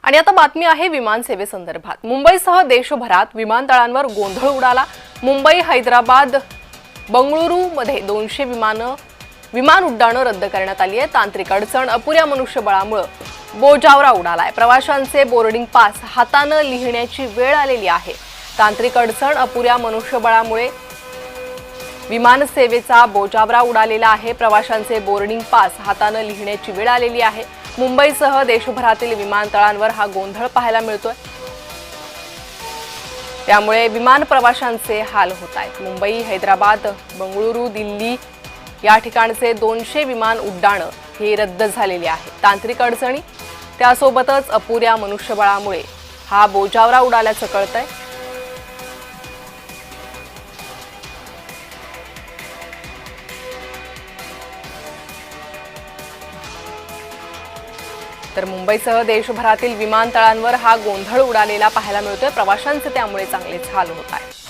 आणि आता बातमी आहे विमान सेवेसंदर्भात। मुंबईसह देशभरात विमानतळांवर गोंधळ उडाला। मुंबई, हैदराबाद, बंगळुरू मध्ये 200 विमान उड्डाणं रद्द करण्यात आली आहे। तांत्रिक अडचण, अपुऱ्या मनुष्यबळामुळे बोजावरा उडालाय। प्रवाशांचे बोर्डिंग पास हाताने लिहिण्याची वेळ आलेली आहे। तांत्रिक अडचण, अपुऱ्या मनुष्यबळामुळे विमान सेवेचा बोजावरा उडालेला आहे। प्रवाशांचे बोर्डिंग पास हाताने लिहिण्याची वेळ आलेली आहे। मुंबईसह देशभरातील विमानतळांवर हा गोंधळ पाहायला मिळतोय। त्यामुळे विमान प्रवाशांचे हाल होत आहेत। मुंबई, हैदराबाद, बंगळुरू, दिल्ली या ठिकाणचे 200 विमान उड्डाणं हे रद्द झालेले आहे। तांत्रिक अडचणी त्यासोबतच अपुऱ्या मनुष्यबळामुळे हा बोजावरा उडाल्याचं कळतंय। तर मुंबईसह देशभरातील विमानतळांवर हा गोंधळ उडालेला पाहायला मिळतोय। प्रवाशांचे त्यामुळे चांगलेच हाल होत आहेत।